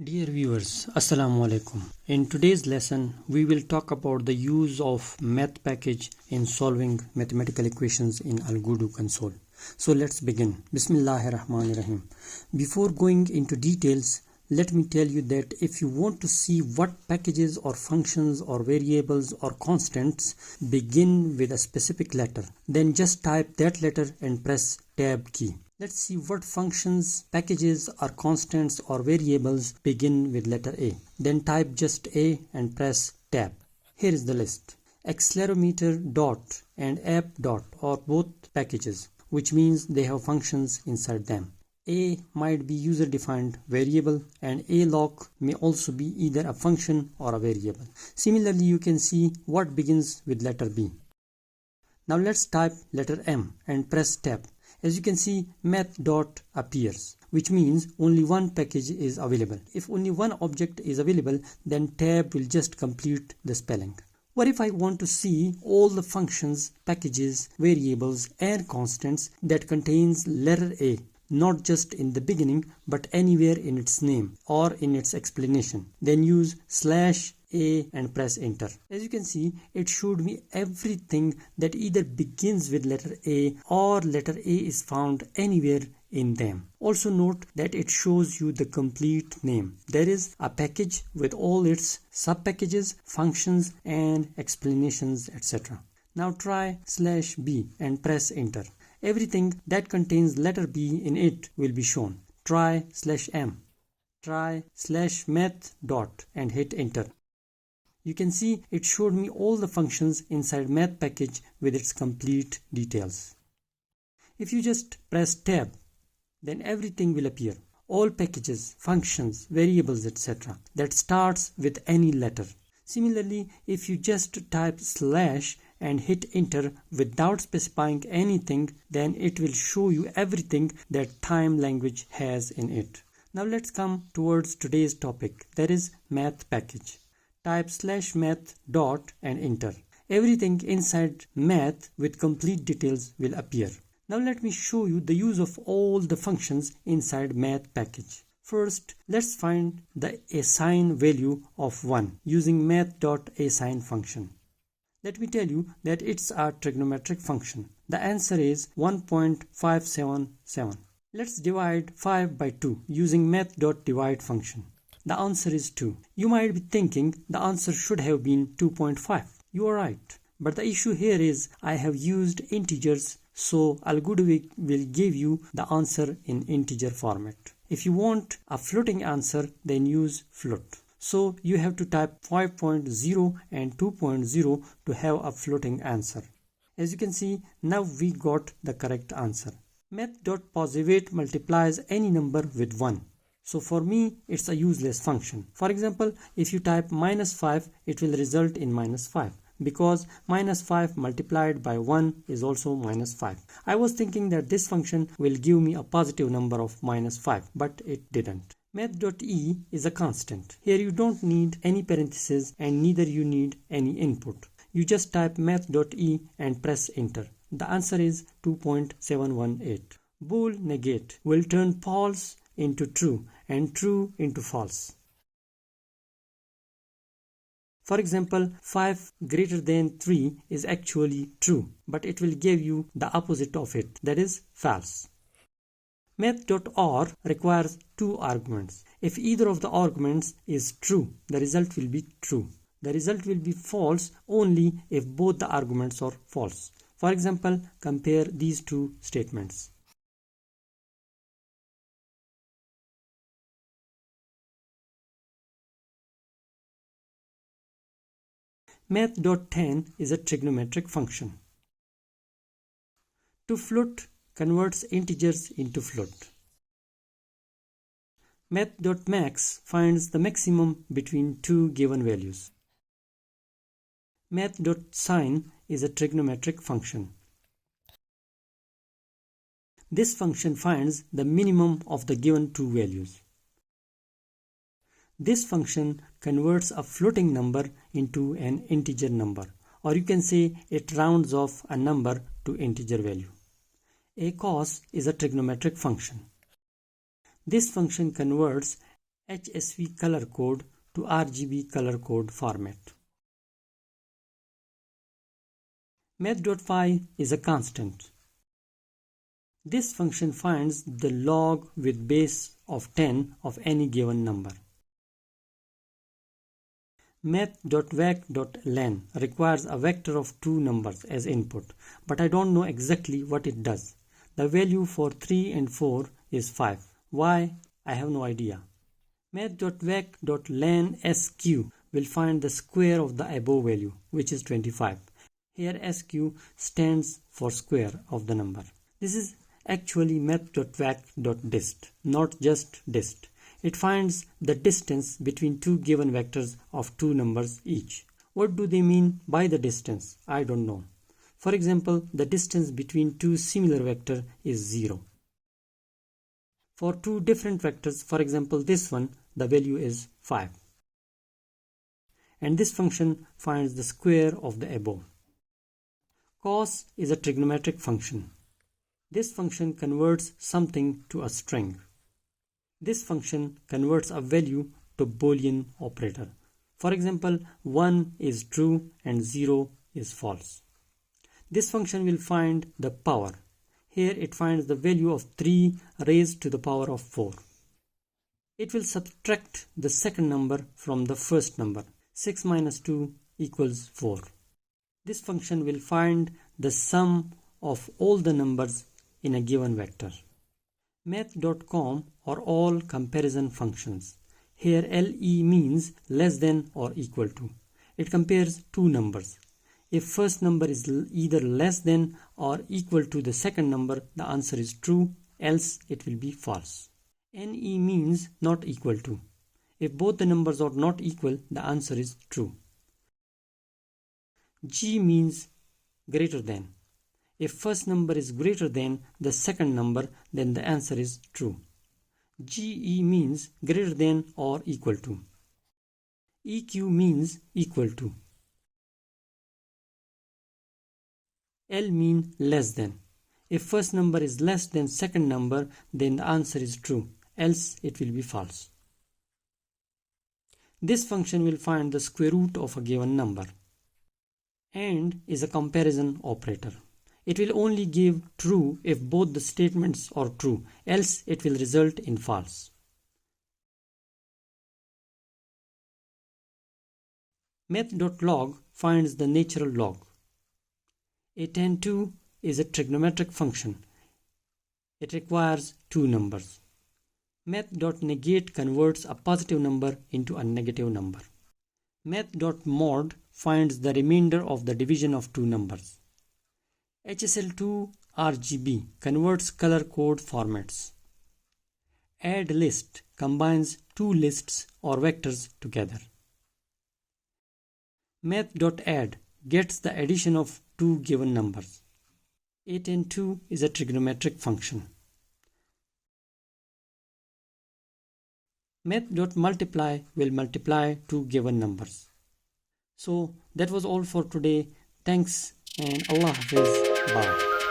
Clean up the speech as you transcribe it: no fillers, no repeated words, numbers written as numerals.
Dear viewers, Assalamu alaikum. In today's lesson, we will talk about the use of math package in solving mathematical equations in Algodoo console. So let's begin. Bismillahirrahmanirrahim. Before going into details, let me tell you that if you want to see what packages or functions or variables or constants begin with a specific letter, then just type that letter and press Tab key. Let's see what functions, packages or constants or variables begin with letter A. Then type just A and press Tab. Here is the list. Accelerometer dot and app dot are both packages, which means they have functions inside them. A might be user-defined variable and a lock may also be either a function or a variable. Similarly, you can see what begins with letter B. Now let's type letter M and press Tab. As you can see, math dot appears, which means only one package is available. If only one object is available, then tab will just complete the spelling. What if I want to see all the functions, packages, variables and constants that contains letter A, not just in the beginning but anywhere in its name or in its explanation? Then use /A and press enter. As you can see, it showed me everything that either begins with letter A or letter A is found anywhere in them. Also note that it shows you the complete name. There is a package with all its sub-packages, functions and explanations, etc. Now try /B and press enter. Everything that contains letter B in it will be shown. Try /M. Try /math dot and hit enter. You can see it showed me all the functions inside math package with its complete details. If you just press tab, then everything will appear. All packages, functions, variables, etc. that starts with any letter. Similarly, if you just type / and hit enter without specifying anything, then it will show you everything that Thyme language has in it. Now let's come towards today's topic, that is math package. Type /math dot and enter. Everything inside math with complete details will appear. Now let me show you the use of all the functions inside math package. First, let's find the assign value of 1 using math.assign function. Let me tell you that it's a trigonometric function. The answer is 1.577. Let's divide 5 by 2 using math.divide function. The answer is 2. You might be thinking the answer should have been 2.5. You are right. But the issue here is I have used integers, so Algodoo will give you the answer in integer format. If you want a floating answer, then use float. So you have to type 5.0 and 2.0 to have a floating answer. As you can see, now we got the correct answer. Math.posivate multiplies any number with 1. So for me, it's a useless function. For example, if you type -5, it will result in -5 because -5 multiplied by 1 is also -5. I was thinking that this function will give me a positive number of -5, but it didn't. Math.e is a constant. Here you don't need any parentheses and neither you need any input. You just type math.e and press enter. The answer is 2.718. Bool negate will turn false into true and true into false. For example, 5 greater than 3 is actually true, but it will give you the opposite of it, that is false. Math.or requires 2 arguments. If either of the arguments is true, the result will be true. The result will be false only if both the arguments are false. For example, compare these two statements. Math.10 is a trigonometric function. To float converts integers into float. Math.max finds the maximum between two given values. Math.sin is a trigonometric function. This function finds the minimum of the given two values. This function converts a floating number into an integer number, or you can say it rounds off a number to integer value. A cos is a trigonometric function. This function converts HSV color code to RGB color code format. Math.phi is a constant. This function finds the log with base of 10 of any given number. Math.vac.len requires a vector of two numbers as input, but I don't know exactly what it does. The value for 3 and 4 is 5. Why? I have no idea. Math.vac.len.sq will find the square of the above value, which is 25. Here SQ stands for square of the number. This is actually math.vac.dist, not just dist. It finds the distance between two given vectors of two numbers each. What do they mean by the distance? I don't know. For example, the distance between two similar vectors is 0. For two different vectors, for example this one, the value is 5. And this function finds the square of the above. Cos is a trigonometric function. This function converts something to a string. This function converts a value to Boolean operator. For example, 1 is true and 0 is false. This function will find the power. Here it finds the value of 3 raised to the power of 4. It will subtract the second number from the first number. 6 minus 2 equals 4. This function will find the sum of all the numbers in a given vector. Math.com are all comparison functions. Here LE means less than or equal to. It compares two numbers. If first number is either less than or equal to the second number, the answer is true, else it will be false. NE means not equal to. If both the numbers are not equal, the answer is true. G means greater than. If first number is greater than the second number, then the answer is true. GE means greater than or equal to. EQ means equal to. L means less than. If first number is less than second number, then the answer is true, else it will be false. This function will find the square root of a given number. AND is a comparison operator. It will only give true if both the statements are true, else it will result in false. Math.log finds the natural log. A tan 2 is a trigonometric function. It requires two numbers. Math.negate converts a positive number into a negative number. Math.mod finds the remainder of the division of two numbers. HSL2 RGB converts color code formats. Add list combines two lists or vectors together. Math.add gets the addition of two given numbers. 8 and 2 is a trigonometric function. Math.multiply will multiply two given numbers. So that was all for today. Thanks and Allah Hafiz. Bye.